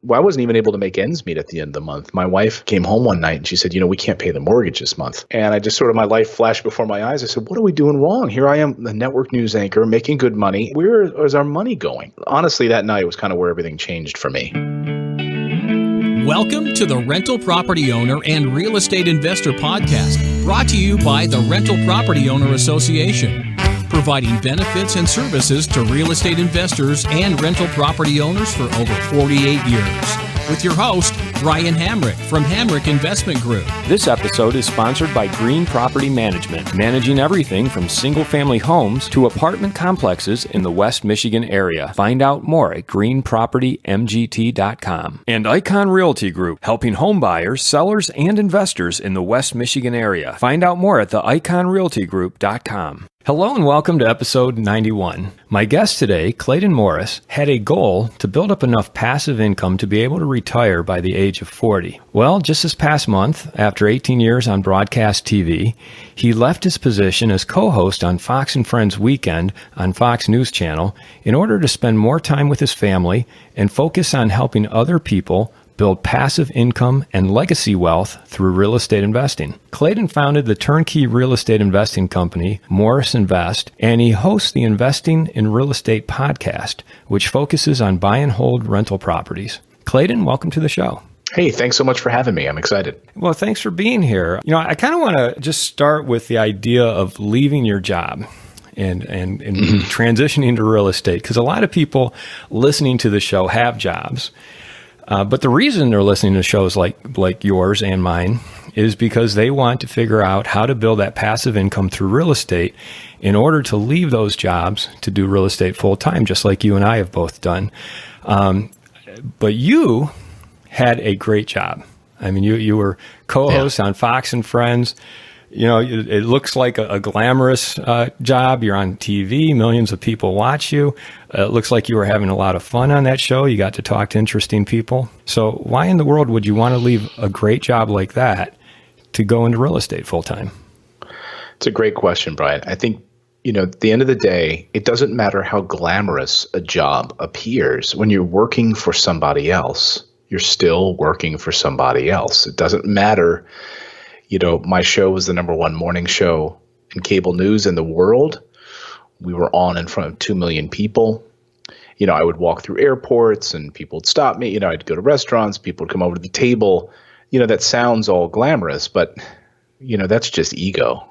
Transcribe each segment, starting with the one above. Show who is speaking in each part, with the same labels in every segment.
Speaker 1: I wasn't even able to make ends meet at the end of the month. My wife came home one night and she said, we can't pay the mortgage this month. And I just sort of, my life flashed before my eyes. I said, what are we doing wrong? Here I am, the network news anchor, making good money. Where is our money going? Honestly, that night was kind of where everything changed for me.
Speaker 2: Welcome to the Rental Property Owner and Real Estate Investor Podcast, brought to you by the Rental Property Owner Association, providing benefits and services to real estate investors and rental property owners for over 48 years. With your host, Brian Hamrick from Hamrick Investment Group.
Speaker 3: This episode is sponsored by Green Property Management, managing everything from single-family homes to apartment complexes in the West Michigan area. Find out more at greenpropertymgt.com. And Icon Realty Group, helping home buyers, sellers, and investors in the West Michigan area. Find out more at theiconrealtygroup.com. Hello and welcome to episode 91. My guest today, Clayton Morris, had a goal to build up enough passive income to be able to retire by the age of 40. Well, just this past month, after 18 years on broadcast TV, he left his position as co-host on Fox and Friends Weekend on Fox News Channel in order to spend more time with his family and focus on helping other people build passive income and legacy wealth through real estate investing. Clayton founded the turnkey real estate investing company, Morris Invest, and he hosts the Investing in Real Estate podcast, which focuses on buy and hold rental properties. Clayton, welcome to the show.
Speaker 1: Hey, thanks so much for having me. I'm excited.
Speaker 3: Well, thanks for being here. I kind of want to just start with the idea of leaving your job and transitioning to real estate, because a lot of people listening to the show have jobs. But the reason they're listening to shows like yours and mine is because they want to figure out how to build that passive income through real estate in order to leave those jobs to do real estate full time, just like you and I have both done. But you had a great job. I mean, you were co-host on Fox and Friends. It looks like a glamorous job. You're on TV. Millions of people watch you. It looks like you were having a lot of fun on that show. You got to talk to interesting people. So why in the world would you want to leave a great job like that to go into real estate full time?
Speaker 1: It's a great question, Brian. I think, at the end of the day, it doesn't matter how glamorous a job appears. When you're working for somebody else, you're still working for somebody else. It doesn't matter. My show was the number one morning show in cable news in the world. We were on in front of 2 million people. I would walk through airports and people would stop me. I'd go to restaurants, people would come over to the table. That sounds all glamorous, but, that's just ego,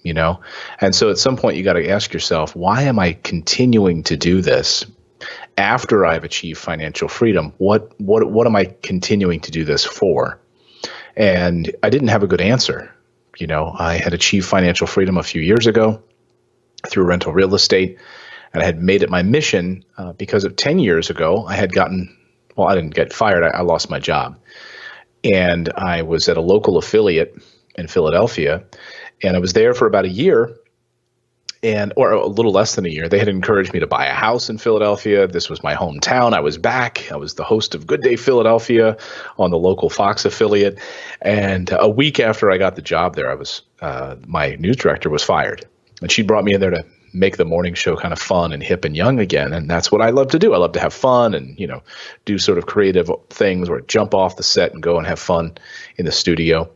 Speaker 1: And so at some point you got to ask yourself, why am I continuing to do this after I've achieved financial freedom? What am I continuing to do this for? And I didn't have a good answer. I had achieved financial freedom a few years ago through rental real estate, and I had made it my mission because of 10 years ago, I didn't get fired. I lost my job. And I was at a local affiliate in Philadelphia, and I was there for about a year. Or a little less than a year. They had encouraged me to buy a house in Philadelphia. This was my hometown. I was back. I was the host of Good Day Philadelphia on the local Fox affiliate. And a week after I got the job there, my news director was fired. And she brought me in there to make the morning show kind of fun and hip and young again. And that's what I love to do. I love to have fun and, do sort of creative things or jump off the set and go and have fun in the studio.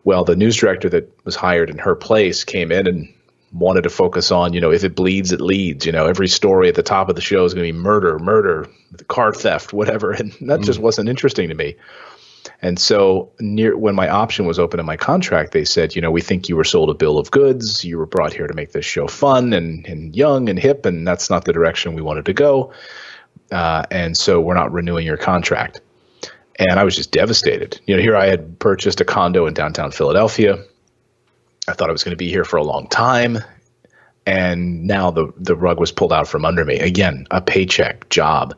Speaker 1: Well, the news director that was hired in her place came in and wanted to focus on, if it bleeds, it leads. Every story at the top of the show is going to be murder, car theft, whatever. And that just wasn't interesting to me. And so when my option was open in my contract, they said, we think you were sold a bill of goods. You were brought here to make this show fun and young and hip, and that's not the direction we wanted to go. And so we're not renewing your contract. And I was just devastated. Here I had purchased a condo in downtown Philadelphia. I thought I was going to be here for a long time, and now the rug was pulled out from under me. Again, a paycheck job.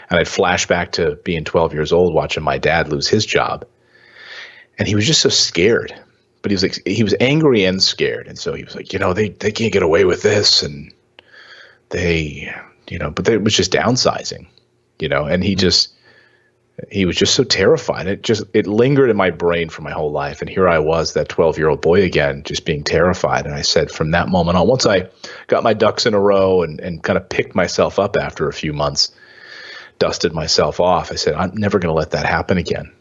Speaker 1: And I'd flash back to being 12 years old, watching my dad lose his job. And he was just so scared. But he was angry and scared. And so he was like, they can't get away with this. And but it was just downsizing, and he was just so terrified. It lingered in my brain for my whole life. And here I was, that 12-year-old boy again, just being terrified. And I said, from that moment on, once I got my ducks in a row and kind of picked myself up after a few months, dusted myself off. I said, I'm never going to let that happen again.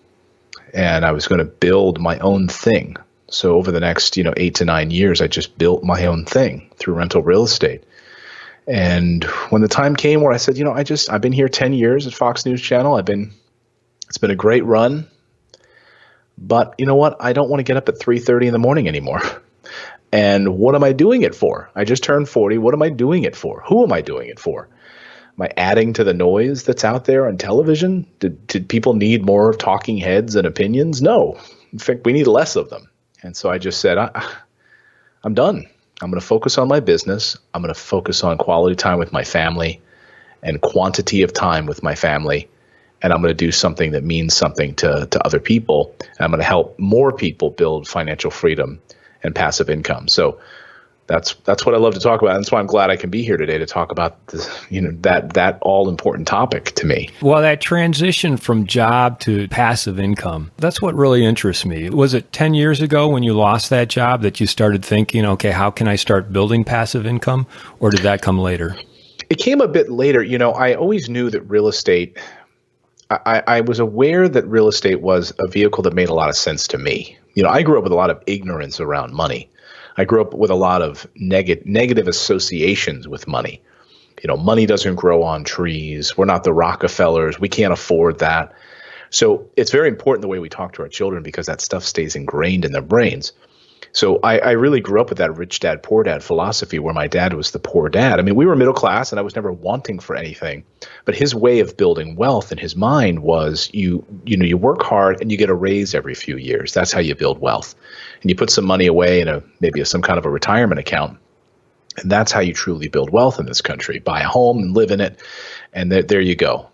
Speaker 1: And I was going to build my own thing. So over the next, 8 to 9 years, I just built my own thing through rental real estate. And when the time came where I said, I've been here 10 years at Fox News Channel. It's been a great run. But you know what? I don't want to get up at 3:30 in the morning anymore. And what am I doing it for? I just turned 40. What am I doing it for? Who am I doing it for? Am I adding to the noise that's out there on television? Did people need more talking heads and opinions? No. In fact, we need less of them. And so I just said, I'm done. I'm going to focus on my business. I'm going to focus on quality time with my family and quantity of time with my family. And I'm going to do something that means something to other people. And I'm going to help more people build financial freedom and passive income. So that's what I love to talk about. And that's why I'm glad I can be here today to talk about this, that all important topic to me.
Speaker 3: Well, that transition from job to passive income, that's what really interests me. Was it 10 years ago when you lost that job that you started thinking, okay, how can I start building passive income? Or did that come later?
Speaker 1: It came a bit later. I always knew that real estate, I was aware that real estate was a vehicle that made a lot of sense to me. I grew up with a lot of ignorance around money. I grew up with a lot of negative associations with money. Money doesn't grow on trees. We're not the Rockefellers. We can't afford that. So it's very important the way we talk to our children because that stuff stays ingrained in their brains. So I really grew up with that rich dad, poor dad philosophy where my dad was the poor dad. I mean, we were middle class and I was never wanting for anything. But his way of building wealth in his mind was you work hard and you get a raise every few years. That's how you build wealth. And you put some money away in maybe some kind of a retirement account. And that's how you truly build wealth in this country. Buy a home and live in it. And there you go.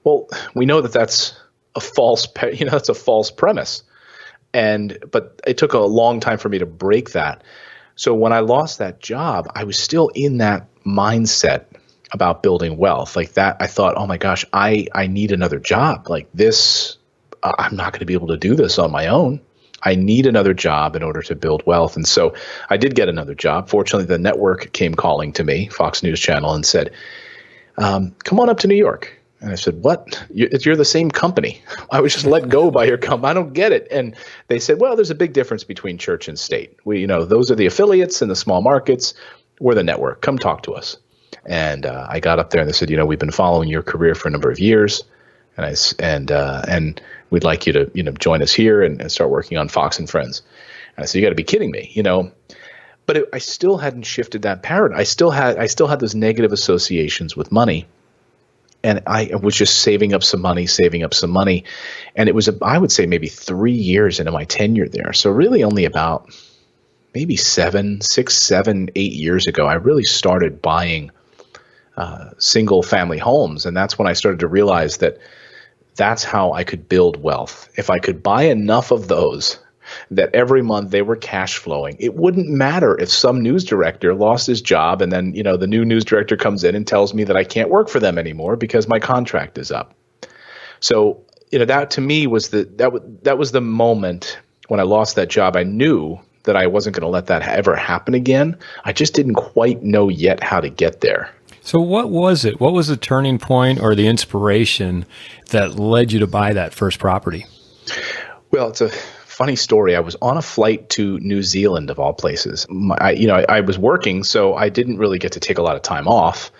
Speaker 1: Well, we know that that's a false premise. But it took a long time for me to break that. So when I lost that job, I was still in that mindset about building wealth like that. I thought, oh my gosh, I need another job like this. I'm not going to be able to do this on my own. I need another job in order to build wealth. And so I did get another job. Fortunately, the network came calling to me, Fox News Channel, and said, come on up to New York. And I said, what? You're the same company. I was just let go by your company. I don't get it. And they said, well, there's a big difference between church and state. Those are the affiliates and the small markets. We're the network. Come talk to us. And I got up there and they said, we've been following your career for a number of years. And we'd like you to, join us here and start working on Fox and Friends. And I said, you got to be kidding me, But I still hadn't shifted that paradigm. I still had those negative associations with money. And I was just saving up some money. And it was, I would say, maybe 3 years into my tenure there. So really only about maybe 6, 7, 8 years ago, I really started buying single family homes. And that's when I started to realize that that's how I could build wealth. If I could buy enough of those that every month they were cash flowing, it wouldn't matter if some news director lost his job and then, the new news director comes in and tells me that I can't work for them anymore because my contract is up. So, that to me was that was the moment when I lost that job. I knew that I wasn't going to let that ever happen again. I just didn't quite know yet how to get there.
Speaker 3: So what was it? What was the turning point or the inspiration that led you to buy that first property?
Speaker 1: Well, it's a funny story. I was on a flight to New Zealand, of all places. I was working, so I didn't really get to take a lot of time off.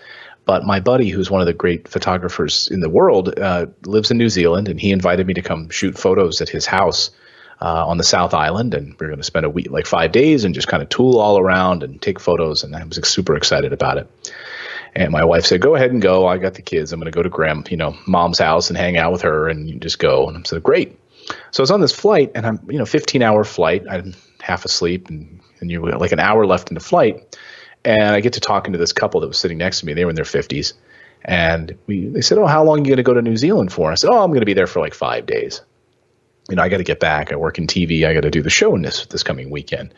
Speaker 1: But my buddy, who's one of the great photographers in the world, lives in New Zealand, and he invited me to come shoot photos at his house on the South Island. And we were going to spend a week, like 5 days, and just kind of tool all around and take photos. And I was super excited about it. And my wife said, go ahead and go. I got the kids. I'm going to go to mom's house and hang out with her, and you just go. And I said, great. So I was on this flight, and I'm, 15-hour flight. I'm half asleep, and you were like an hour left in the flight. And I get to talking to this couple that was sitting next to me. They were in their 50s. And they said, oh, how long are you going to go to New Zealand for? And I said, oh, I'm going to be there for like 5 days. I got to get back. I work in TV. I got to do the show in this coming weekend.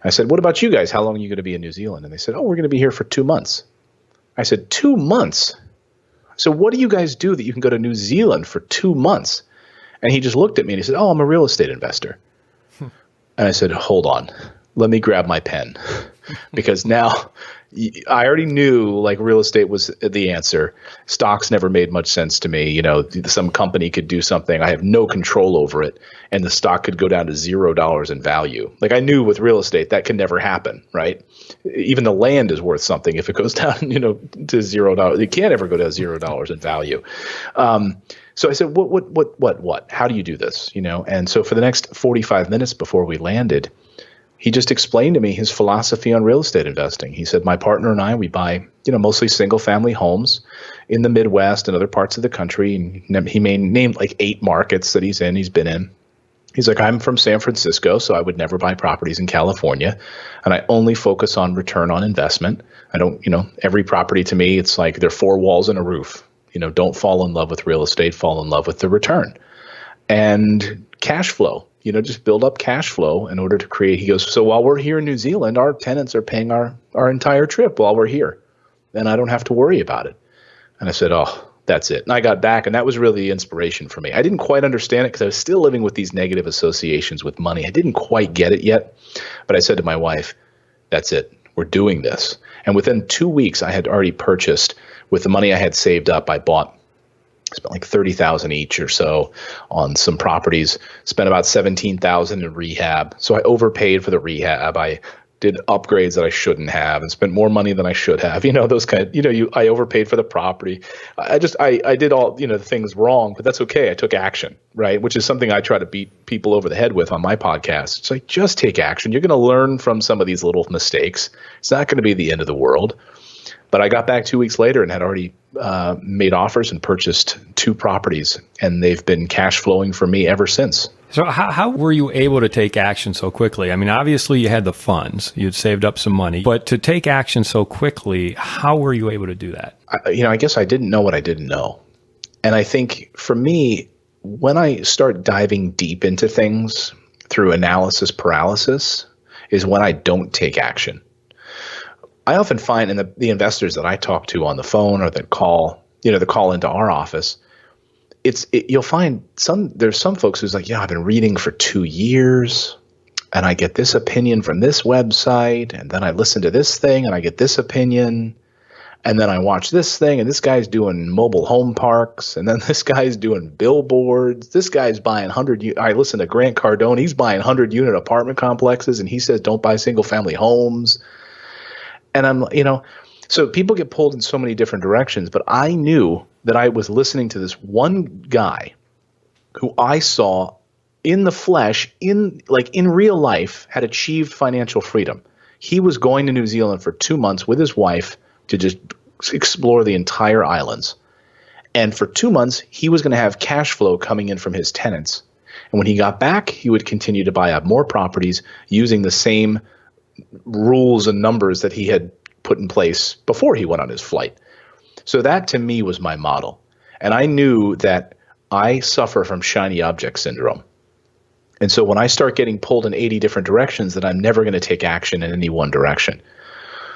Speaker 1: I said, what about you guys? How long are you going to be in New Zealand? And they said, oh, we're going to be here for 2 months. I said, 2 months? So what do you guys do that you can go to New Zealand for 2 months? And he just looked at me and he said, oh, I'm a real estate investor. And I said, hold on, let me grab my pen because now I already knew like real estate was the answer. Stocks never made much sense to me. Some company could do something. I have no control over it. And the stock could go down to $0 in value. Like I knew with real estate, that could never happen, right? Even the land is worth something. If it goes down, to $0, it can't ever go down $0 in value. So I said, what? How do you do this? And so for the next 45 minutes before we landed, he just explained to me his philosophy on real estate investing. He said, my partner and I, we buy, mostly single family homes in the Midwest and other parts of the country. And he named like 8 markets that he's been in. He's like, I'm from San Francisco, so I would never buy properties in California. And I only focus on return on investment. I don't, every property to me, it's like there are 4 walls and a roof. Don't fall in love with real estate, fall in love with the return and cash flow. Just build up cash flow in order to create. He goes, so while we're here in New Zealand, our tenants are paying our entire trip while we're here, and I don't have to worry about it. And I said, oh, that's it. And I got back, and that was really the inspiration for me. I didn't quite understand it because I was still living with these negative associations with money. I didn't quite get it yet, but I said to my wife, that's it. We're doing this. And within 2 weeks, I had already purchased, with the money I had saved up, I spent like $30,000 each or so on some properties, spent about $17,000 in rehab. So I overpaid for the rehab. I did upgrades that I shouldn't have and spent more money than I should have. Those kind of, I overpaid for the property. I did all, the things wrong, but that's okay. I took action, right? Which is something I try to beat people over the head with on my podcast. It's like, just take action. You're going to learn from some of these little mistakes. It's not going to be the end of the world. But I got back 2 weeks later and had already made offers and purchased 2 properties, and they've been cash flowing for me ever since.
Speaker 3: So how were you able to take action so quickly? I mean, obviously you had the funds, you'd saved up some money, but to take action so quickly, how were you able to do that?
Speaker 1: I guess I didn't know what I didn't know. And I think for me, when I start diving deep into things through analysis paralysis is when I don't take action. I often find in the investors that I talk to on the phone or that call into our office, you'll find there's some folks who's like, I've been reading for 2 years and I get this opinion from this website, and then I listen to this thing and I get this opinion, and then I watch this thing, and this guy's doing mobile home parks, and then this guy's doing billboards. This guy's buying I listen to Grant Cardone. He's buying 100-unit apartment complexes, and he says don't buy single family homes. And I'm, so people get pulled in so many different directions, but I knew that I was listening to this one guy who I saw in the flesh, in real life, had achieved financial freedom. He was going to New Zealand for 2 months with his wife to just explore the entire islands. And for 2 months, he was going to have cash flow coming in from his tenants. And when he got back, he would continue to buy up more properties using the same rules and numbers that he had put in place before he went on his flight. So that to me was my model. And I knew that I suffer from shiny object syndrome. And so when I start getting pulled in 80 different directions, that I'm never going to take action in any one direction.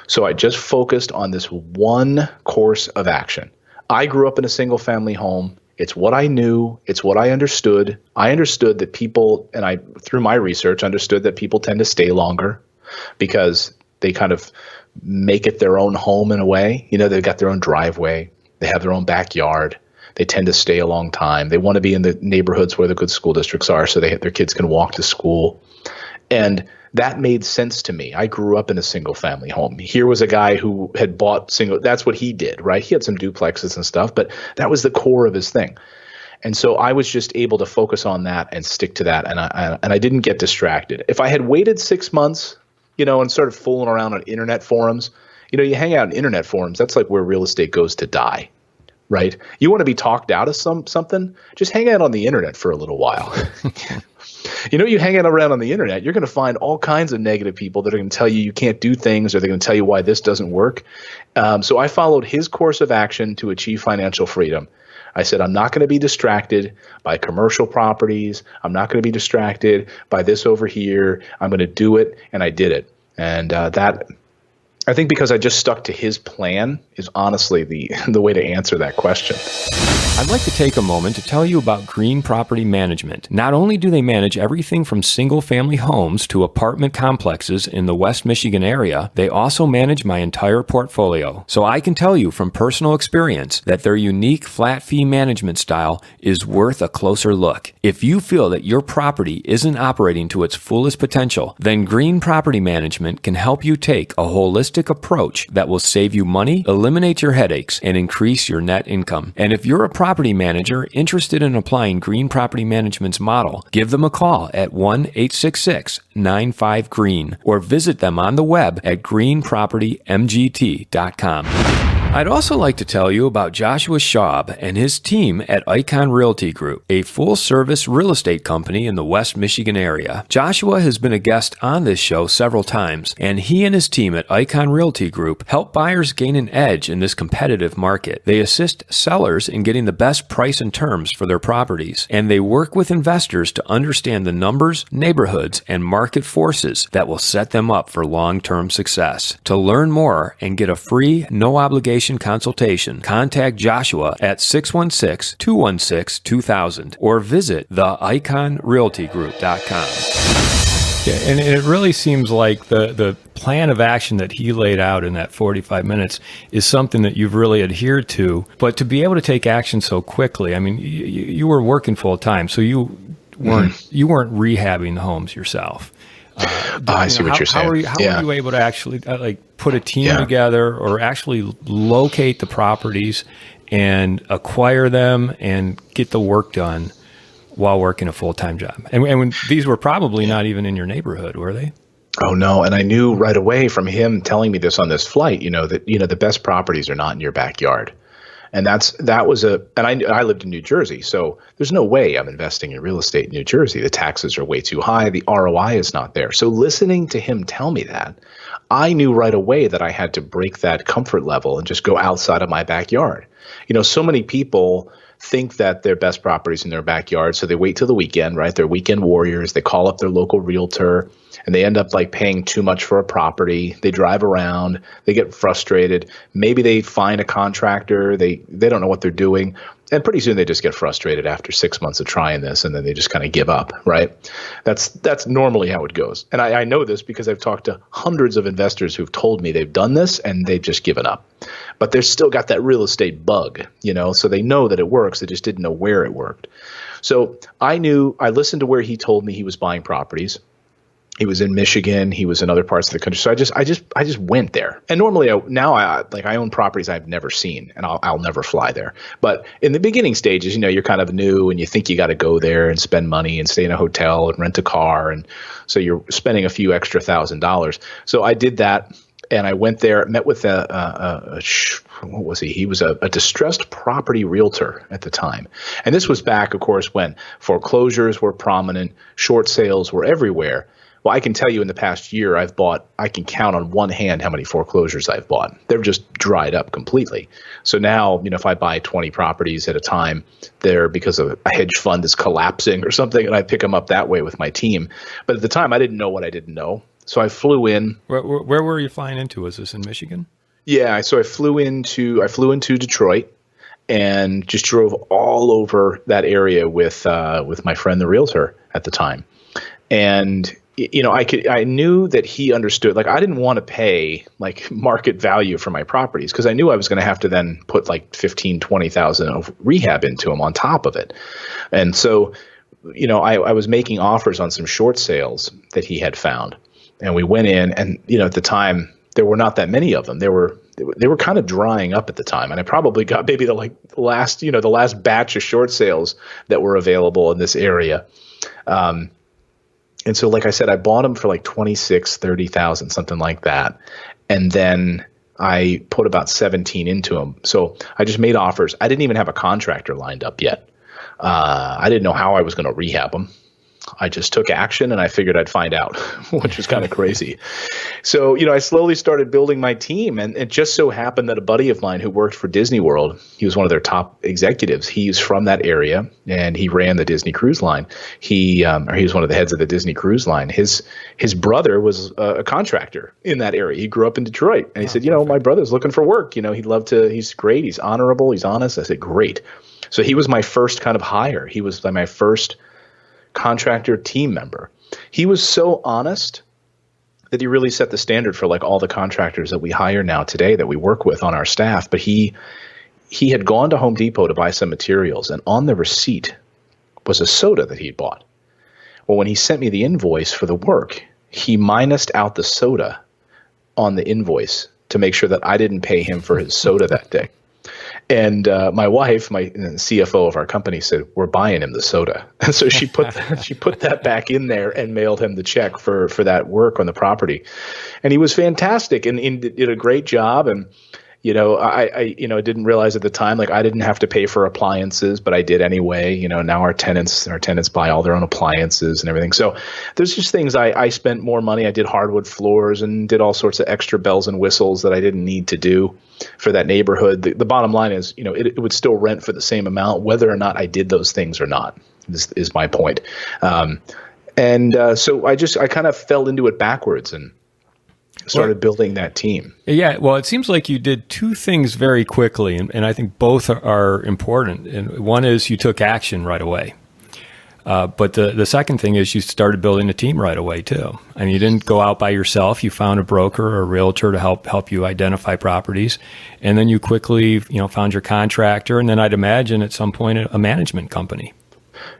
Speaker 1: So I just focused on this one course of action. I grew up in a single family home. It's what I knew. It's what I understood. I understood that people, and I, through my research, understood that people tend to stay longer because they kind of make it their own home in a way. They've got their own driveway. They have their own backyard. They tend to stay a long time. They want to be in the neighborhoods where the good school districts are so their kids can walk to school. And that made sense to me. I grew up in a single family home. Here was a guy who had bought that's what he did, right? He had some duplexes and stuff, but that was the core of his thing. And so I was just able to focus on that and stick to that. And I didn't get distracted. If I had waited 6 months, and started fooling around on internet forums, you hang out in internet forums, that's like where real estate goes to die, right? You want to be talked out of something, just hang out on the internet for a little while. You hang out around on the internet, you're going to find all kinds of negative people that are going to tell you can't do things, or they're going to tell you why this doesn't work. So I followed his course of action to achieve financial freedom. I said, I'm not going to be distracted by commercial properties. I'm not going to be distracted by this over here. I'm going to do it. And I did it. And that I think because I just stuck to his plan is honestly the way to answer that question.
Speaker 3: I'd like to take a moment to tell you about Green Property Management. Not only do they manage everything from single-family homes to apartment complexes in the West Michigan area, they also manage my entire portfolio. So I can tell you from personal experience that their unique flat fee management style is worth a closer look. If you feel that your property isn't operating to its fullest potential, then Green Property Management can help you take a holistic approach that will save you money, eliminate your headaches, and increase your net income. And if you're a property manager interested in applying Green Property Management's model, give them a call at 1-866-95-GREEN or visit them on the web at greenpropertymgt.com. I'd also like to tell you about Joshua Schaub and his team at Icon Realty Group, a full-service real estate company in the West Michigan area. Joshua has been a guest on this show several times, and he and his team at Icon Realty Group help buyers gain an edge in this competitive market. They assist sellers in getting the best price and terms for their properties, and they work with investors to understand the numbers, neighborhoods, and market forces that will set them up for long-term success. To learn more and get a free, no-obligation consultation, contact Joshua at 616-216-2000 or visit theiconrealtygroup.com. Yeah, and it really seems like the plan of action that he laid out in that 45 minutes is something that you've really adhered to. But to be able to take action so quickly, I mean, you were working full time, so you weren't rehabbing the homes yourself.
Speaker 1: I see what you're saying.
Speaker 3: How were you able to actually put a team together or actually locate the properties and acquire them and get the work done while working a full-time job? And when these were probably not even in your neighborhood, were they?
Speaker 1: Oh, no. And I knew right away from him telling me this on this flight, that the best properties are not in your backyard. And I lived in New Jersey, so there's no way I'm investing in real estate in New Jersey. The taxes are way too high. The ROI is not there. So listening to him tell me that, I knew right away that I had to break that comfort level and just go outside of my backyard. So many people think that their best properties in their backyard, so they wait till the weekend, right? They're weekend warriors. They call up their local realtor, and they end up paying too much for a property. They drive around. They get frustrated. Maybe they find a contractor. They don't know what they're doing. And pretty soon they just get frustrated after 6 months of trying this, and then they just kind of give up, right? That's normally how it goes. And I know this because I've talked to hundreds of investors who've told me they've done this and they've just given up. But they've still got that real estate bug, so they know that it works. They just didn't know where it worked. So I listened to where he told me he was buying properties. He was in Michigan. He was in other parts of the country. So I just went there. And normally I own properties I've never seen, and I'll never fly there. But in the beginning stages, you're kind of new and you think you got to go there and spend money and stay in a hotel and rent a car. And so you're spending a few extra $1,000. So I did that. And I went there, met with what was he? He was a distressed property realtor at the time. And this was back, of course, when foreclosures were prominent, short sales were everywhere. Well, I can tell you in the past year, I can count on one hand how many foreclosures I've bought. They're just dried up completely. So now, if I buy 20 properties at a time, they're because of a hedge fund is collapsing or something, and I pick them up that way with my team. But at the time, I didn't know what I didn't know. So I flew in.
Speaker 3: Where were you flying into? Was this in Michigan?
Speaker 1: Yeah, so I flew into Detroit and just drove all over that area with my friend, the realtor at the time. And I knew that he understood. I didn't want to pay market value for my properties because I knew I was going to have to then put $15,000-$20,000 of rehab into them on top of it. And so, I was making offers on some short sales that he had found. And we went in, and at the time there were not that many of them. They were kind of drying up at the time, and I probably got maybe the last batch of short sales that were available in this area. And so, like I said, I bought them for $26,000-$30,000, something like that, and then I put about 17 into them. So I just made offers. I didn't even have a contractor lined up yet. I didn't know how I was going to rehab them. I just took action and I figured I'd find out, which was kind of crazy. So, I slowly started building my team, and it just so happened that a buddy of mine who worked for Disney World, he was one of their top executives. He's from that area and he ran the Disney Cruise Line. He was one of the heads of the Disney Cruise Line. His brother was a contractor in that area. He grew up in Detroit, and he said, my brother's looking for work. He's great. He's honorable. He's honest. I said, great. So he was my first kind of hire. He was my first contractor team member. He was so honest that he really set the standard for like all the contractors that we hire now today that we work with on our staff. But he had gone to Home Depot to buy some materials, and on the receipt was a soda that he'd bought. Well, when he sent me the invoice for the work, he minused out the soda on the invoice to make sure that I didn't pay him for his soda that day. And my wife, my CFO of our company, said, "We're buying him the soda." And so she put that back in there and mailed him the check for that work on the property. And he was fantastic and did a great job. And I didn't realize at the time, like I didn't have to pay for appliances, but I did anyway. Now our tenants buy all their own appliances and everything. So there's just things I spent more money. I did hardwood floors and did all sorts of extra bells and whistles that I didn't need to do for that neighborhood. The bottom line is, it would still rent for the same amount, whether or not I did those things or not. This is my point. So I kind of fell into it backwards and started building that team.
Speaker 3: Yeah, well, it seems like you did two things very quickly, and I think both are important. And one is you took action right away. But the second thing is you started building a team right away, too. I mean, you didn't go out by yourself. You found a broker or a realtor to help you identify properties. And then you quickly found your contractor, and then I'd imagine at some point a management company.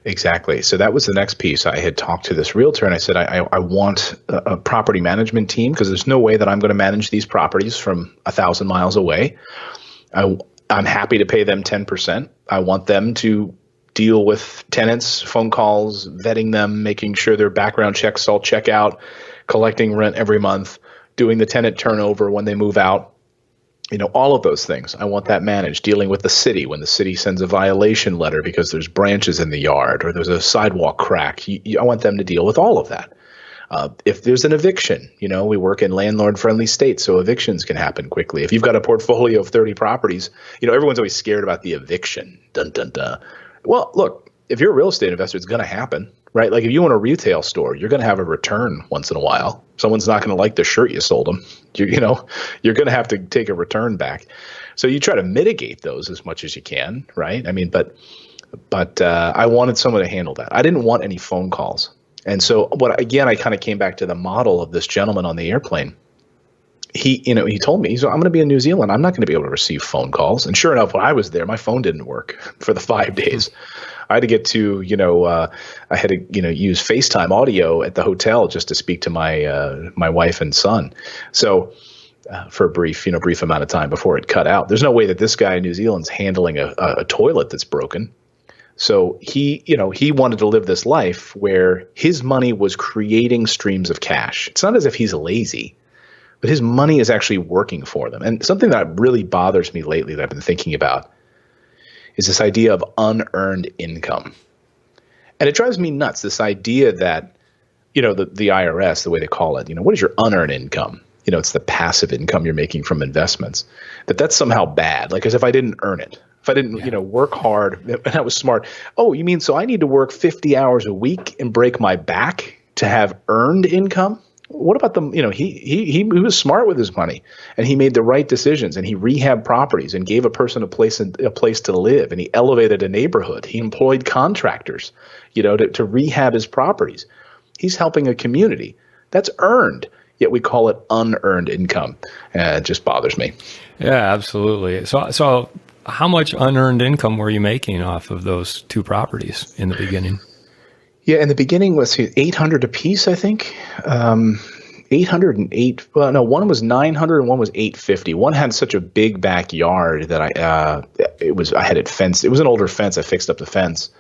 Speaker 1: Exactly. So that was the next piece. I had talked to this realtor and I said, I want a property management team because there's no way that I'm going to manage these properties from 1,000 miles away. I'm happy to pay them 10%. I want them to deal with tenants, phone calls, vetting them, making sure their background checks all check out, collecting rent every month, doing the tenant turnover when they move out. All of those things. I want that managed, dealing with the city when the city sends a violation letter because there's branches in the yard or there's a sidewalk crack. I want them to deal with all of that. If there's an eviction, we work in landlord-friendly states, so evictions can happen quickly. If you've got a portfolio of 30 properties, everyone's always scared about the eviction. Dun, dun, dun. Well, look, if you're a real estate investor, it's going to happen, right? Like if you own a retail store, you're going to have a return once in a while. Someone's not going to like the shirt you sold them. You're going to have to take a return back. So you try to mitigate those as much as you can, right? I mean, but I wanted someone to handle that. I didn't want any phone calls. And so I kind of came back to the model of this gentleman on the airplane. He told me, I'm going to be in New Zealand. I'm not going to be able to receive phone calls. And sure enough, when I was there, my phone didn't work for the 5 days. I had to get to, I had to, use FaceTime audio at the hotel just to speak to my wife and son. So for a brief amount of time before it cut out. There's no way that this guy in New Zealand's handling a toilet that's broken. So he wanted to live this life where his money was creating streams of cash. It's not as if he's lazy, but his money is actually working for them. And something that really bothers me lately that I've been thinking about is this idea of unearned income. And it drives me nuts, this idea that, the IRS, the way they call it, what is your unearned income? It's the passive income you're making from investments. That's somehow bad, like as if I didn't earn it. If I didn't, work hard and I was smart. Oh, you mean so I need to work 50 hours a week and break my back to have earned income? What about he was smart with his money and he made the right decisions and he rehabbed properties and gave a person a place to live and he elevated a neighborhood. He employed contractors, to rehab his properties. He's helping a community. That's earned, yet we call it unearned income. It just bothers me.
Speaker 3: Yeah, absolutely. So how much unearned income were you making off of those two properties in the beginning?
Speaker 1: Yeah, in the beginning was $800 a piece, I think. 808. Well, no, one was $900 and one was $850. One had such a big backyard that I had it fenced. It was an older fence. I fixed up the fence,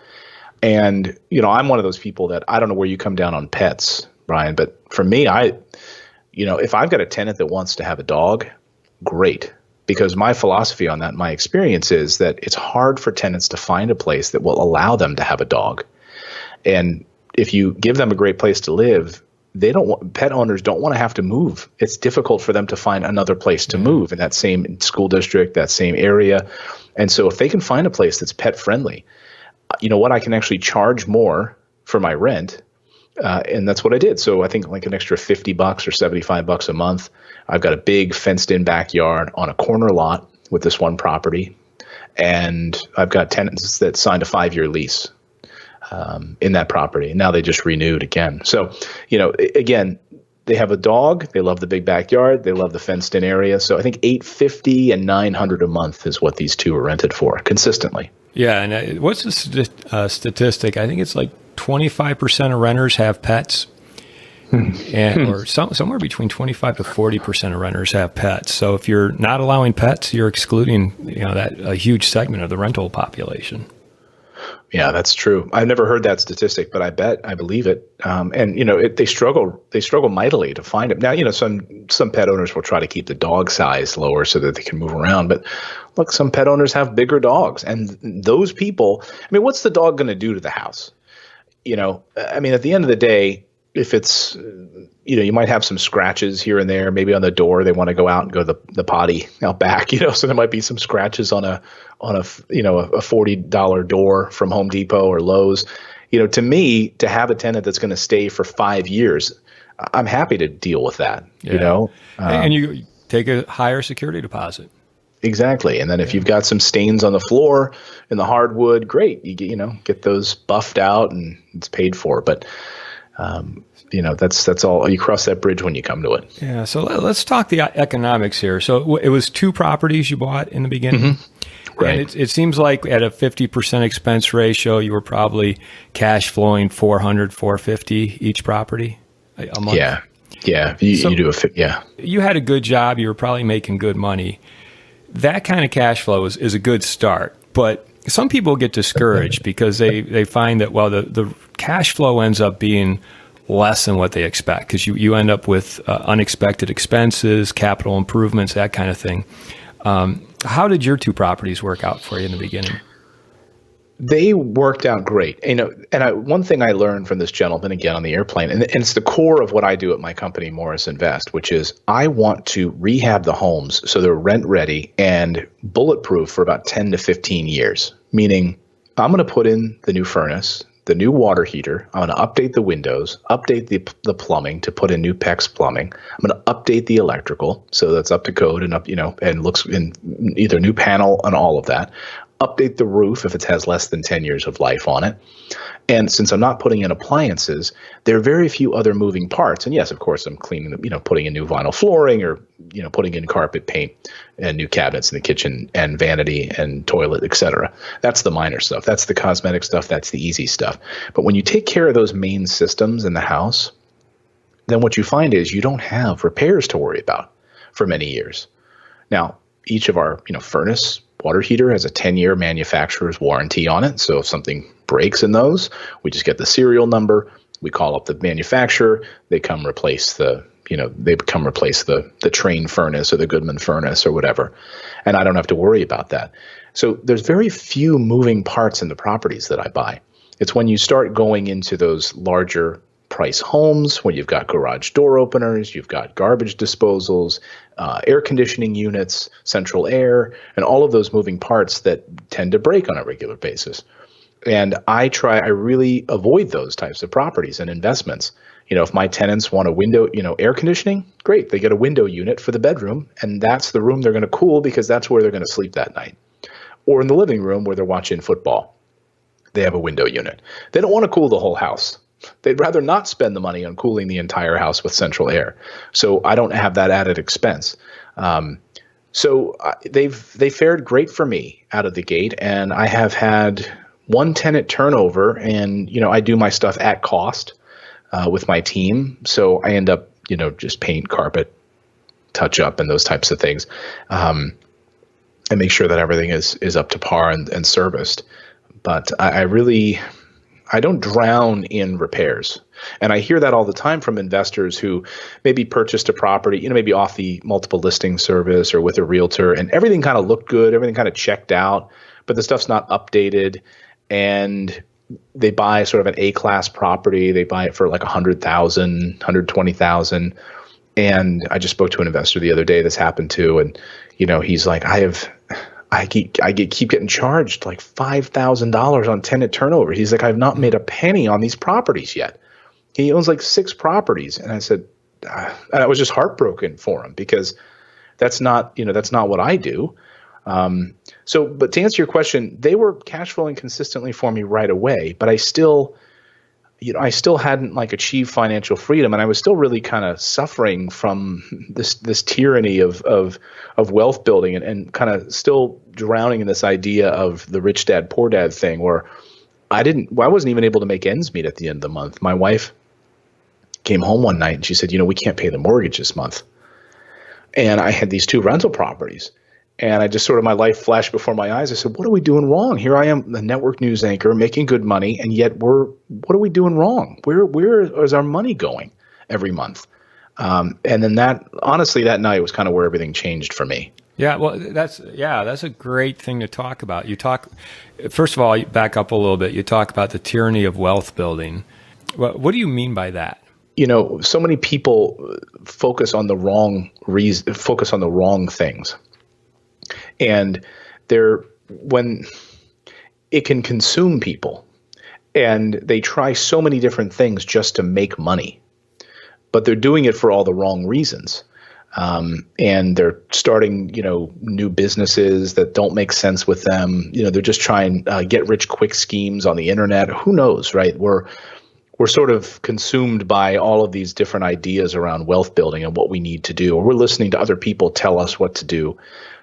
Speaker 1: and I'm one of those people that I don't know where you come down on pets, Brian, but for me, if I've got a tenant that wants to have a dog, great. Because my philosophy on that, my experience is that it's hard for tenants to find a place that will allow them to have a dog. And if you give them a great place to live, pet owners don't want to have to move. It's difficult for them to find another place to move in that same school district, that same area. And so if they can find a place that's pet friendly, you know what, I can actually charge more for my rent. And that's what I did. So I think like an extra $50 or $75 a month. I've got a big fenced in backyard on a corner lot with this one property. And I've got tenants that signed a 5-year lease in that property. And now they just renewed again. So, you know, again, they have a dog. They love the big backyard. They love the fenced in area. So I think $850 and $900 a month is what these two are rented for consistently.
Speaker 3: Yeah. And what's the statistic? I think it's like 25% of renters have pets. Or somewhere between 25 to 40% of renters have pets. So if you're not allowing pets, you're excluding, you know, that a huge segment of the rental population.
Speaker 1: Yeah, that's true. I've never heard that statistic, but I believe it. And you know, they struggle mightily to find it. Now, you know, some pet owners will try to keep the dog size lower so that they can move around. But look, some pet owners have bigger dogs, and those people. I mean, what's the dog going to do to the house? You know, I mean, at the end of the day, if it's, you know, you might have some scratches here and there, maybe on the door, they want to go out and go to the potty out back, you know, so there might be some scratches on a, you know, a $40 door from Home Depot or Lowe's. You know, to me, to have a tenant that's going to stay for 5 years, I'm happy to deal with that, you know.
Speaker 3: And you take a higher security deposit.
Speaker 1: Exactly. And then if you've got some stains on the floor in the hardwood, great. You know, get those buffed out and it's paid for. But, you know, that's all. You cross that bridge when you come to it.
Speaker 3: Yeah. So let's talk the economics here. So it was 2 properties you bought in the beginning.
Speaker 1: Mm-hmm. Right.
Speaker 3: And it seems like at a 50% expense ratio, you were probably cash flowing $400-$450 each property a month.
Speaker 1: Yeah. Yeah. You do
Speaker 3: You had a good job. You were probably making good money. That kind of cash flow is a good start. But some people get discouraged because they find that, well, the cash flow ends up being less than what they expect because you end up with unexpected expenses, capital improvements, that kind of thing. How did your 2 properties work out for you in the beginning?
Speaker 1: They worked out great. You know, and one thing I learned from this gentleman again on the airplane, and it's the core of what I do at my company, Morris Invest, which is I want to rehab the homes so they're rent ready and bulletproof for about 10 to 15 years. Meaning, I'm going to put in the new furnace, the new water heater. I'm going to update the windows, update the plumbing to put in new PEX plumbing. I'm going to update the electrical so that's up to code and up, you know, and looks in either new panel and all of that. Update the roof if it has less than 10 years of life on it. And since I'm not putting in appliances, there are very few other moving parts. And yes, of course, I'm cleaning, you know, putting in new vinyl flooring or, you know, putting in carpet paint and new cabinets in the kitchen and vanity and toilet, etc. That's the minor stuff. That's the cosmetic stuff. That's the easy stuff. But when you take care of those main systems in the house, then what you find is you don't have repairs to worry about for many years. Now, each of our, you know, furnace, water heater has a 10-year manufacturer's warranty on it. So if something breaks in those, we just get the serial number. We call up the manufacturer. They come replace the Train furnace or the Goodman furnace or whatever. And I don't have to worry about that. So there's very few moving parts in the properties that I buy. It's when you start going into those larger price homes, when you've got garage door openers, you've got garbage disposals, air conditioning units, central air, and all of those moving parts that tend to break on a regular basis. And I really avoid those types of properties and investments. You know, if my tenants want a window, you know, air conditioning, great. They get a window unit for the bedroom, and that's the room they're going to cool because that's where they're going to sleep that night. Or in the living room where they're watching football, they have a window unit. They don't want to cool the whole house. They'd rather not spend the money on cooling the entire house with central air. So I don't have that added expense. So they fared great for me out of the gate, and I have had one tenant turnover, and, you know, I do my stuff at cost with my team. So I end up, you know, just paint, carpet, touch up, and those types of things, and make sure that everything is up to par and serviced. But I don't drown in repairs. And I hear that all the time from investors who maybe purchased a property, you know, maybe off the multiple listing service or with a realtor, and everything kind of looked good, everything kind of checked out, but the stuff's not updated. And they buy sort of an A-class property. They buy it for like 100,000, 120,000. And I just spoke to an investor the other day this happened to, and he's like, I keep getting charged like $5,000 on tenant turnover. He's like, I've not made a penny on these properties yet. He owns like 6 properties. And I said, and I was just heartbroken for him because that's not what I do. But to answer your question, they were cash flowing consistently for me right away, but I still hadn't like achieved financial freedom, and I was still really kind of suffering from this tyranny of wealth building and kind of still drowning in this idea of the rich dad, poor dad thing where I wasn't even able to make ends meet at the end of the month. My wife came home one night and she said, we can't pay the mortgage this month. And I had these 2 rental properties. And I just sort of, my life flashed before my eyes. I said, what are we doing wrong? Here I am, the network news anchor, making good money, and yet what are we doing wrong? Where is our money going every month? And then honestly, that night was kind of where everything changed for me.
Speaker 3: Yeah, well, that's a great thing to talk about. First of all, you back up a little bit. You talk about the tyranny of wealth building. What do you mean by that?
Speaker 1: So many people focus on the wrong things. And when it can consume people, and they try so many different things just to make money, but they're doing it for all the wrong reasons. And they're starting, new businesses that don't make sense with them. They're just trying get rich quick schemes on the internet. Who knows, right? We're sort of consumed by all of these different ideas around wealth building and what we need to do, or we're listening to other people tell us what to do.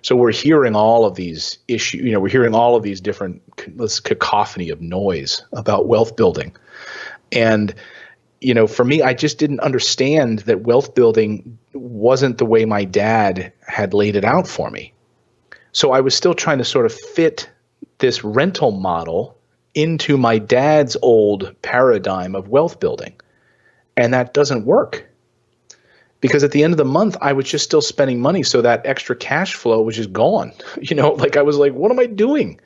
Speaker 1: So we're hearing all of these issues, we're hearing all of these different, this cacophony of noise about wealth building. And, for me, I just didn't understand that wealth building wasn't the way my dad had laid it out for me. So I was still trying to sort of fit this rental model into my dad's old paradigm of wealth building. And that doesn't work. Because at the end of the month, I was just still spending money. So that extra cash flow was just gone. I was like, what am I doing?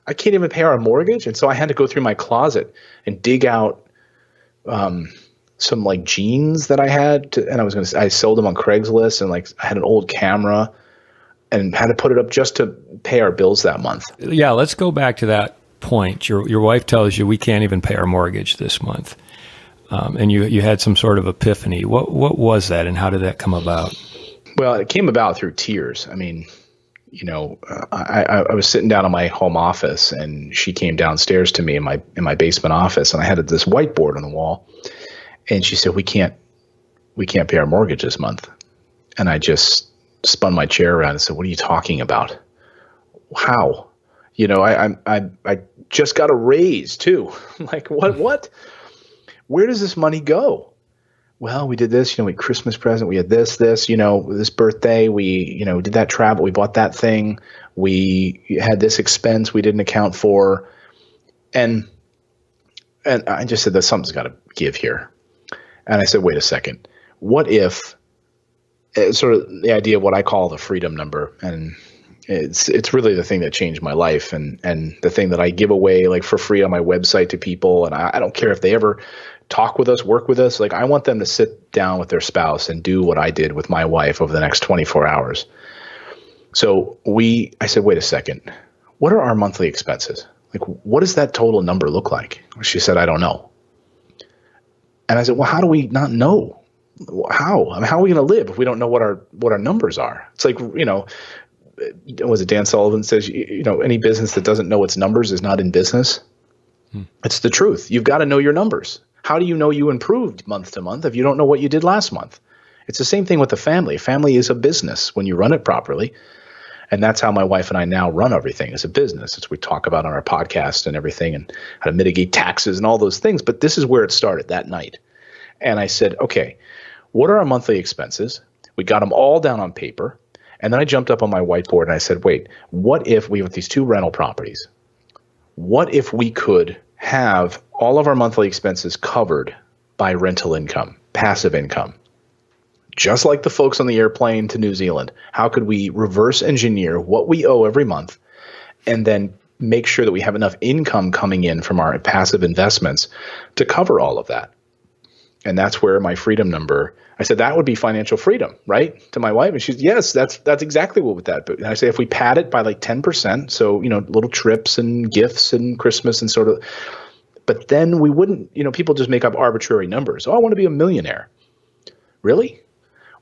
Speaker 1: I can't even pay our mortgage. And so I had to go through my closet and dig out some like jeans that I had. And I sold them on Craigslist, and like I had an old camera and had to put it up just to pay our bills that month.
Speaker 3: Yeah, let's go back to that point. Your wife tells you we can't even pay our mortgage this month. And you had some sort of epiphany. What was that, and how did that come about?
Speaker 1: Well, it came about through tears. I mean, I was sitting down in my home office, and she came downstairs to me in my basement office, and I had this whiteboard on the wall, and she said, "We can't pay our mortgage this month." And I just spun my chair around and said, "What are you talking about? How? I just got a raise too. Like what? Where does this money go?" Well, we did this, we Christmas present, we had this, this birthday, we, did that travel, we bought that thing, we had this expense we didn't account for. And I just said that something's got to give here. And I said, wait a second, what if, sort of the idea of what I call the freedom number, and it's really the thing that changed my life, and the thing that I give away like for free on my website to people. And I don't care if they ever talk with us, work with us. Like, I want them to sit down with their spouse and do what I did with my wife over the next 24 hours. So I said, wait a second, what are our monthly expenses? Like, what does that total number look like? She said, I don't know. And I said, well, how do we not know? How? I mean, how are we going to live if we don't know what our numbers are? It's like, was it Dan Sullivan says, any business that doesn't know its numbers is not in business. It's the truth. You've got to know your numbers. How do you know you improved month to month if you don't know what you did last month? It's the same thing with the family. A family is a business when you run it properly. And that's how my wife and I now run everything as a business. It's what we talk about on our podcast and everything, and how to mitigate taxes and all those things. But this is where it started that night. And I said, okay, what are our monthly expenses? We got them all down on paper. And then I jumped up on my whiteboard and I said, wait, what if we have these 2 rental properties? What if we could have all of our monthly expenses covered by rental income, passive income? Just like the folks on the airplane to New Zealand, how could we reverse engineer what we owe every month and then make sure that we have enough income coming in from our passive investments to cover all of that. And that's where my freedom number, I said, that would be financial freedom, right? To my wife. And she's, yes, that's exactly what with that. But I say, if we pad it by like 10%, so, little trips and gifts and Christmas and sort of, but then we wouldn't, people just make up arbitrary numbers. Oh, I want to be a millionaire. Really?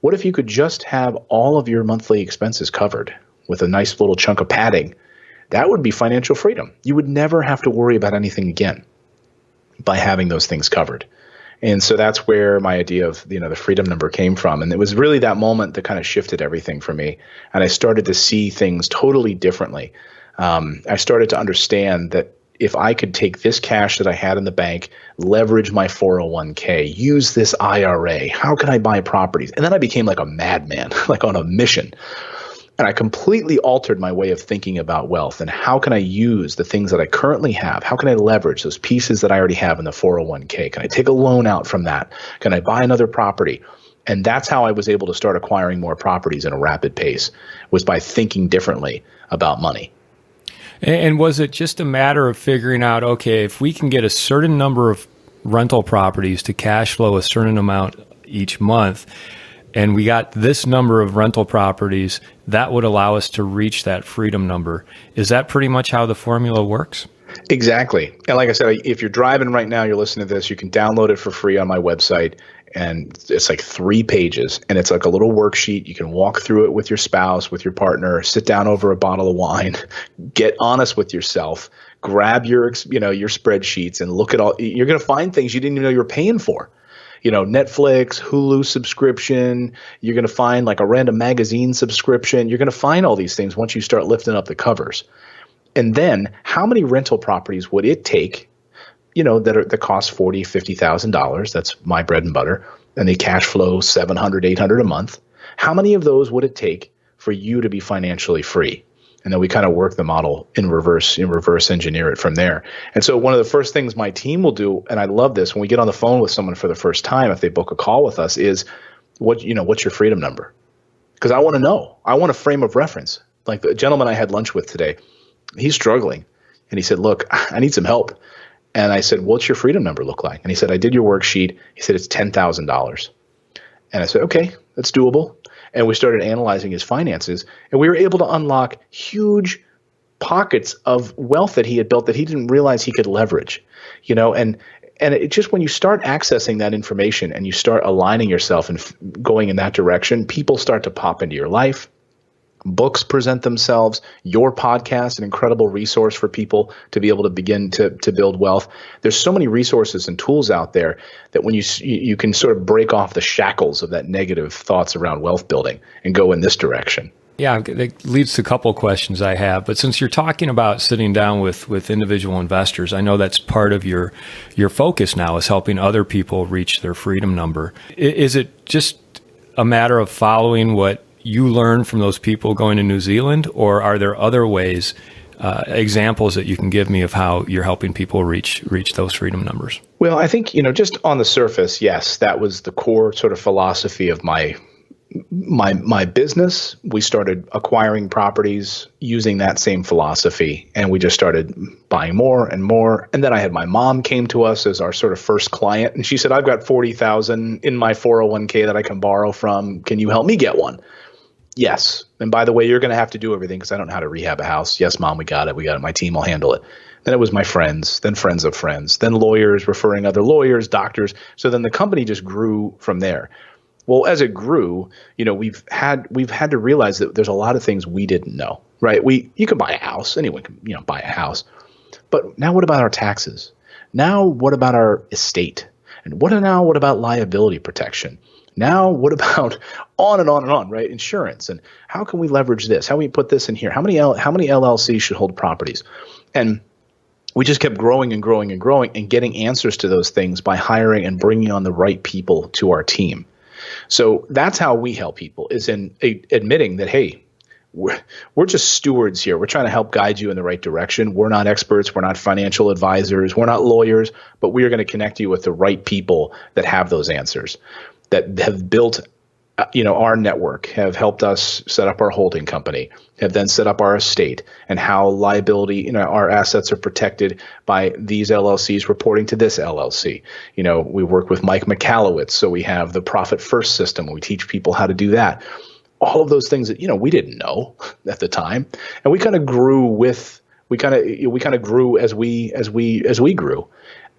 Speaker 1: What if you could just have all of your monthly expenses covered with a nice little chunk of padding? That would be financial freedom. You would never have to worry about anything again by having those things covered. And so that's where my idea of, the freedom number came from. And it was really that moment that kind of shifted everything for me. And I started to see things totally differently. I started to understand that if I could take this cash that I had in the bank, leverage my 401k, use this IRA, how can I buy properties? And then I became like a madman, like on a mission. And I completely altered my way of thinking about wealth and how can I use the things that I currently have? How can I leverage those pieces that I already have in the 401k? Can I take a loan out from that? Can I buy another property? And that's how I was able to start acquiring more properties at a rapid pace, was by thinking differently about money.
Speaker 3: And was it just a matter of figuring out, okay, if we can get a certain number of rental properties to cash flow a certain amount each month, and we got this number of rental properties, that would allow us to reach that freedom number? Is that pretty much how the formula works?
Speaker 1: Exactly. And like I said, if you're driving right now, you're listening to this, you can download it for free on my website. And it's like 3 pages, and it's like a little worksheet. You can walk through it with your spouse, with your partner, sit down over a bottle of wine, get honest with yourself, grab your spreadsheets and look at all. You're going to find things you didn't even know you were paying for. Netflix, Hulu subscription. You're going to find like a random magazine subscription. You're going to find all these things once you start lifting up the covers. And then how many rental properties would it take that cost $40,000, $50,000. That's my bread and butter. And they cash flow $700, $800 a month. How many of those would it take for you to be financially free? And then we kind of work the model in reverse engineer it from there. And so one of the first things my team will do, and I love this, when we get on the phone with someone for the first time, if they book a call with us, is what's your freedom number? Because I want to know. I want a frame of reference. Like the gentleman I had lunch with today, he's struggling. And he said, look, I need some help. And I said, what's your freedom number look like? And he said, I did your worksheet. He said, it's $10,000. And I said, okay, that's doable. And we started analyzing his finances, and we were able to unlock huge pockets of wealth that he had built that he didn't realize he could leverage, and it just, when you start accessing that information and you start aligning yourself and going in that direction, people start to pop into your life. Books present themselves. Your podcast, an incredible resource for people to be able to begin to build wealth. There's so many resources and tools out there that when you can sort of break off the shackles of that negative thoughts around wealth building and go in this direction.
Speaker 3: Yeah, it leads to a couple of questions I have. But since you're talking about sitting down with individual investors, I know that's part of your focus now, is helping other people reach their freedom number. Is it just a matter of following what you learn from those people going to New Zealand, or are there other ways, examples that you can give me of how you're helping people reach those freedom numbers?
Speaker 1: Well, I think, just on the surface, yes, that was the core sort of philosophy of my business. We started acquiring properties using that same philosophy, and we just started buying more and more. And then I had my mom came to us as our sort of first client, and she said, I've got $40,000 in my 401k that I can borrow from. Can you help me get one? Yes. And by the way, you're going to have to do everything because I don't know how to rehab a house. Yes, Mom, we got it. My team will handle it. Then it was my friends, then friends of friends, then lawyers referring other lawyers, doctors. So then the company just grew from there. Well, as it grew, we've had to realize that there's a lot of things we didn't know, right? You can buy a house. Anyone can, buy a house. But now what about our taxes? Now what about our estate? And what about liability protection? Now, what about on and on and on, right? Insurance, and how can we leverage this? How can we put this in here? How many LLCs should hold properties? And we just kept growing and growing and growing and getting answers to those things by hiring and bringing on the right people to our team. So that's how we help people, is in admitting that, hey, we're just stewards here. We're trying to help guide you in the right direction. We're not experts. We're not financial advisors. We're not lawyers, but we are going to connect you with the right people that have those answers, that have built our network have helped us set up our holding company, have then set up our estate, and how liability, our assets are protected by these LLCs reporting to this LLC. We work with Mike McAllowitz, so we have the Profit First system. We teach people how to do that. All of those things that we didn't know at the time, and we kind of grew grew as we grew,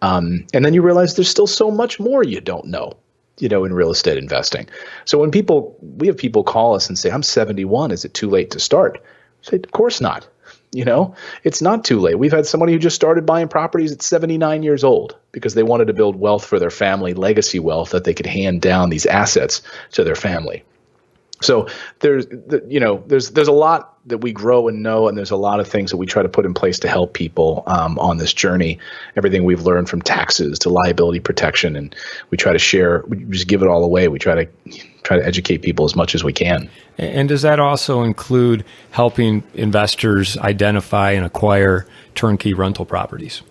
Speaker 1: and then you realize there's still so much more you don't know. In real estate investing. So when we have people call us and say, I'm 71, is it too late to start? I say, of course not. It's not too late. We've had somebody who just started buying properties at 79 years old because they wanted to build wealth for their family, legacy wealth that they could hand down these assets to their family. So there's a lot that we grow and know, and there's a lot of things that we try to put in place to help people on this journey. Everything we've learned from taxes to liability protection, and we try to share. We just give it all away. We try to educate people as much as we can.
Speaker 3: And does that also include helping investors identify and acquire turnkey rental properties?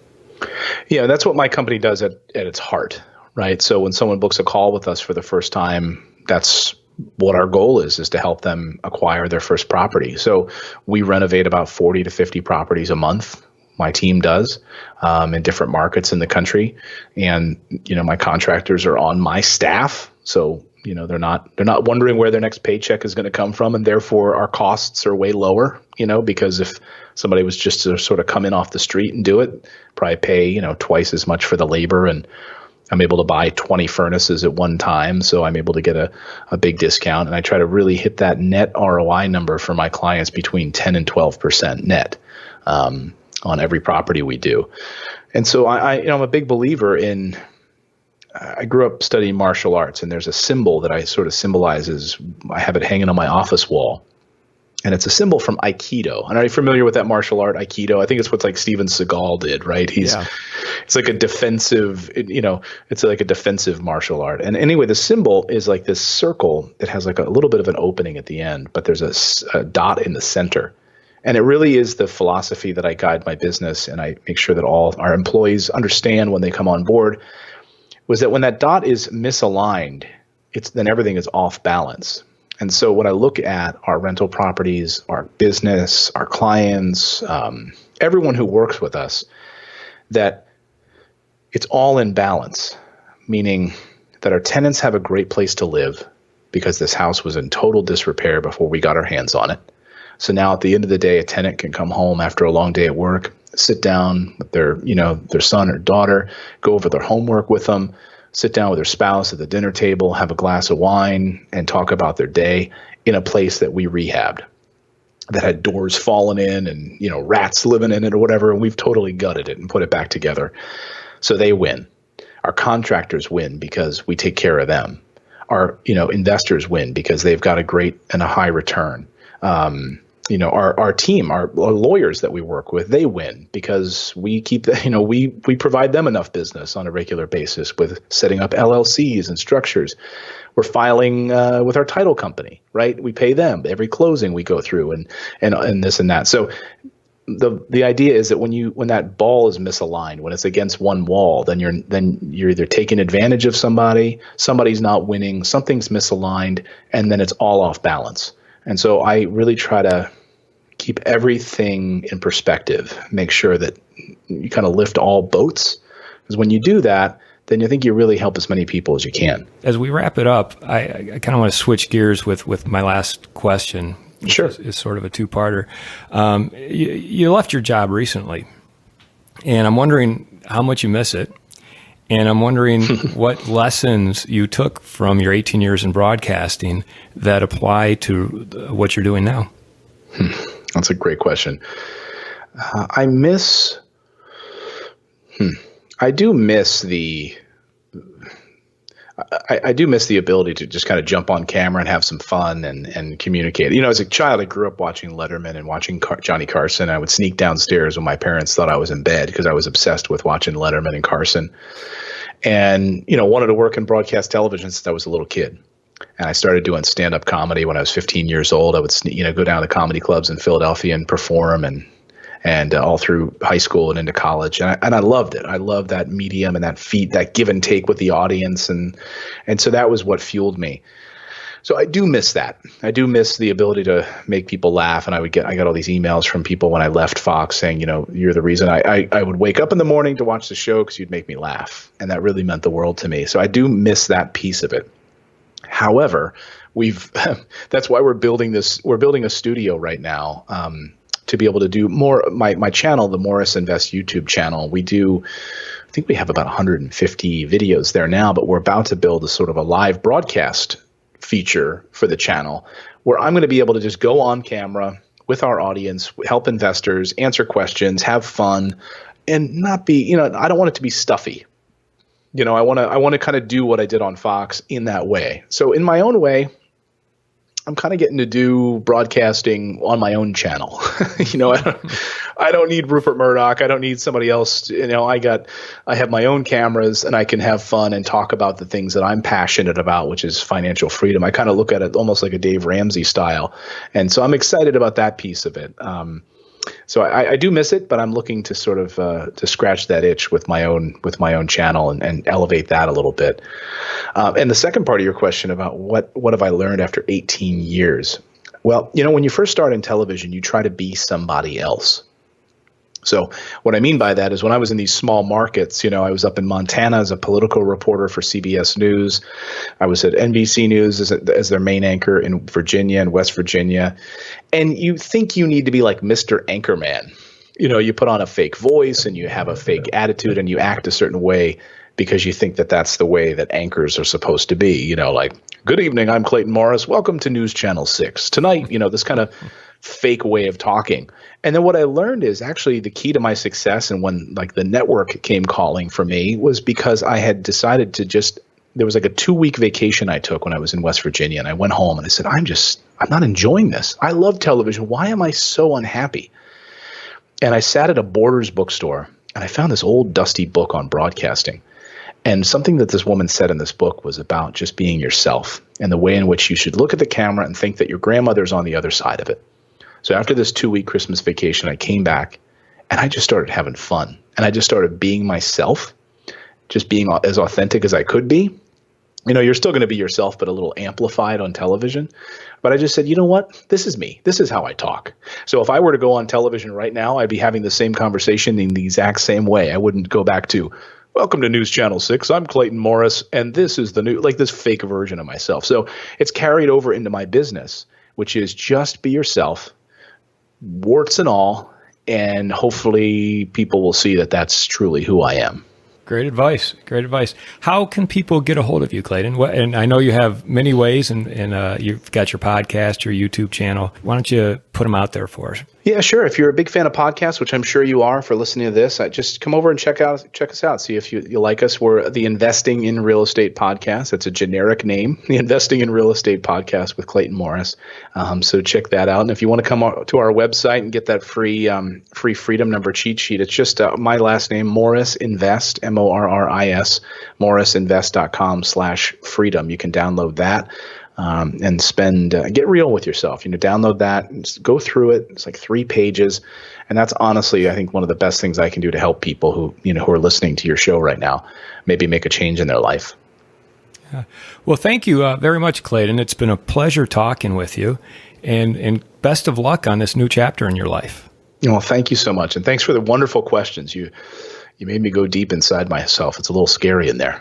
Speaker 1: Yeah, that's what my company does at its heart, right? So when someone books a call with us for the first time, that's what our goal is to help them acquire their first property. So we renovate about 40 to 50 properties a month. My team does in different markets in the country. And, my contractors are on my staff. So, they're not wondering where their next paycheck is going to come from. And therefore our costs are way lower, because if somebody was just to sort of come in off the street and do it, probably pay, twice as much for the labor, and I'm able to buy 20 furnaces at one time, so I'm able to get a big discount. And I try to really hit that net ROI number for my clients between 10 and 12% net on every property we do. And so I'm a big believer in. I grew up studying martial arts, and there's a symbol that I sort of symbolizes. I have it hanging on my office wall. And it's a symbol from Aikido. And are you familiar with that martial art, Aikido? I think it's what Steven Seagal did, right? It's like a defensive, it's like a defensive martial art. And anyway, the symbol is like this circle that has like a little bit of an opening at the end, but there's a dot in the center. And it really is the philosophy that I guide my business, and I make sure that all our employees understand when they come on board, was that when that dot is misaligned, then everything is off balance. And so when I look at our rental properties, our business, our clients, everyone who works with us, that it's all in balance, meaning that our tenants have a great place to live because this house was in total disrepair before we got our hands on it. So now at the end of the day, a tenant can come home after a long day at work, sit down with their son or daughter, go over their homework with them, sit down with their spouse at the dinner table, have a glass of wine, and talk about their day in a place that we rehabbed, that had doors fallen in and, rats living in it or whatever, and we've totally gutted it and put it back together. So they win. Our contractors win because we take care of them. Our, investors win because they've got a great and a high return. Our team, our lawyers that we work with, they win because we keep we provide them enough business on a regular basis with setting up LLCs and structures. We're filing with our title company, right? We pay them every closing we go through and this and that. So the idea is that when that ball is misaligned, when it's against one wall, then you're either taking advantage of somebody's not winning, something's misaligned, and then it's all off balance. And so I really try to keep everything in perspective, make sure that you kind of lift all boats. Because when you do that, then I think you really help as many people as you can.
Speaker 3: As we wrap it up, I kind of want to switch gears with my last question.
Speaker 1: Sure.
Speaker 3: It's sort of a two-parter. You left your job recently, and I'm wondering how much you miss it. And I'm wondering what lessons you took from your 18 years in broadcasting that apply to what you're doing now.
Speaker 1: That's a great question. I do miss the ability to just kind of jump on camera and have some fun and communicate. As a child, I grew up watching Letterman and watching Johnny Carson. I would sneak downstairs when my parents thought I was in bed because I was obsessed with watching Letterman and Carson, and wanted to work in broadcast television since I was a little kid. And I started doing stand-up comedy when I was 15 years old. I would go down to comedy clubs in Philadelphia and perform, and all through high school and into college. And I loved it. I loved that medium and that give and take with the audience. And so that was what fueled me. So I do miss that. I do miss the ability to make people laugh. And I got all these emails from people when I left Fox saying, you're the reason I would wake up in the morning to watch the show because you'd make me laugh. And that really meant the world to me. So I do miss that piece of it. However, that's why we're building a studio right now to be able to do more. My channel, the Morris Invest YouTube channel, I think we have about 150 videos there now, but we're about to build a sort of a live broadcast feature for the channel where I'm going to be able to just go on camera with our audience, help investors, answer questions, have fun, and not be, I don't want it to be stuffy. I want to kind of do what I did on Fox in that way. So in my own way, I'm kind of getting to do broadcasting on my own channel. I don't need Rupert Murdoch. I don't need somebody else. I have my own cameras and I can have fun and talk about the things that I'm passionate about, which is financial freedom. I kind of look at it almost like a Dave Ramsey style. And so I'm excited about that piece of it. So I do miss it, but I'm looking to sort of to scratch that itch with my own channel and elevate that a little bit. And the second part of your question about what have I learned after 18 years? Well, when you first start in television, you try to be somebody else. So what I mean by that is when I was in these small markets, I was up in Montana as a political reporter for CBS News. I was at NBC News as their main anchor in Virginia and West Virginia. And you think you need to be like Mr. Anchorman. You put on a fake voice and you have a fake attitude and you act a certain way because you think that that's the way that anchors are supposed to be. Like, good evening, I'm Clayton Morris. Welcome to News Channel 6. Tonight, this kind of fake way of talking. And then what I learned is actually the key to my success, and when like the network came calling for me, was because I had decided to there was like a 2-week vacation I took when I was in West Virginia, and I went home and I said, I'm not enjoying this. I love television. Why am I so unhappy? And I sat at a Borders bookstore and I found this old dusty book on broadcasting. And something that this woman said in this book was about just being yourself and the way in which you should look at the camera and think that your grandmother's on the other side of it. So after this 2-week Christmas vacation, I came back and I just started having fun. And I just started being myself, just being as authentic as I could be. You're still going to be yourself, but a little amplified on television. But I just said, you know what? This is me. This is how I talk. So if I were to go on television right now, I'd be having the same conversation in the exact same way. I wouldn't go back to, welcome to News Channel 6. I'm Clayton Morris, and this is the new, like this fake version of myself. So it's carried over into my business, which is just be yourself, warts and all, and hopefully people will see that that's truly who I am.
Speaker 3: Great advice. Great advice. How can people get a hold of you, Clayton? And I know you have many ways, and you've got your podcast, your YouTube channel. Why don't you put them out there for us?
Speaker 1: Yeah, sure. If you're a big fan of podcasts, which I'm sure you are for listening to this, just come over and check us out. See if you like us. We're the Investing in Real Estate Podcast. That's a generic name, the Investing in Real Estate Podcast with Clayton Morris. So check that out. And if you want to come to our website and get that free freedom number cheat sheet, it's just my last name, Morris Invest, MORRIS, morrisinvest.com/freedom. You can download that. And get real with yourself. Download that, and go through it. It's like 3 pages. And that's honestly, I think, one of the best things I can do to help people who are listening to your show right now, maybe make a change in their life.
Speaker 3: Yeah. Well, thank you very much, Clayton. It's been a pleasure talking with you, and best of luck on this new chapter in your life.
Speaker 1: Well, thank you so much. And thanks for the wonderful questions. You made me go deep inside myself. It's a little scary in there.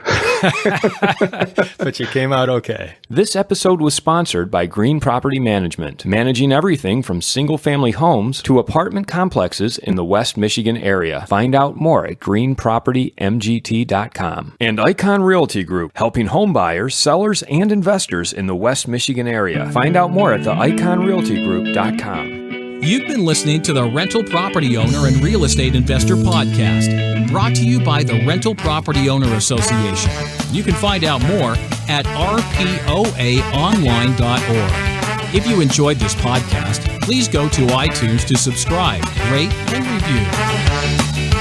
Speaker 3: But you came out okay. This episode was sponsored by Green Property Management, managing everything from single-family homes to apartment complexes in the West Michigan area. Find out more at greenpropertymgt.com. And Icon Realty Group, helping home buyers, sellers, and investors in the West Michigan area. Find out more at theiconrealtygroup.com.
Speaker 2: You've been listening to the Rental Property Owner and Real Estate Investor Podcast, brought to you by the Rental Property Owner Association. You can find out more at rpoaonline.org. If you enjoyed this podcast, please go to iTunes to subscribe, rate, and review.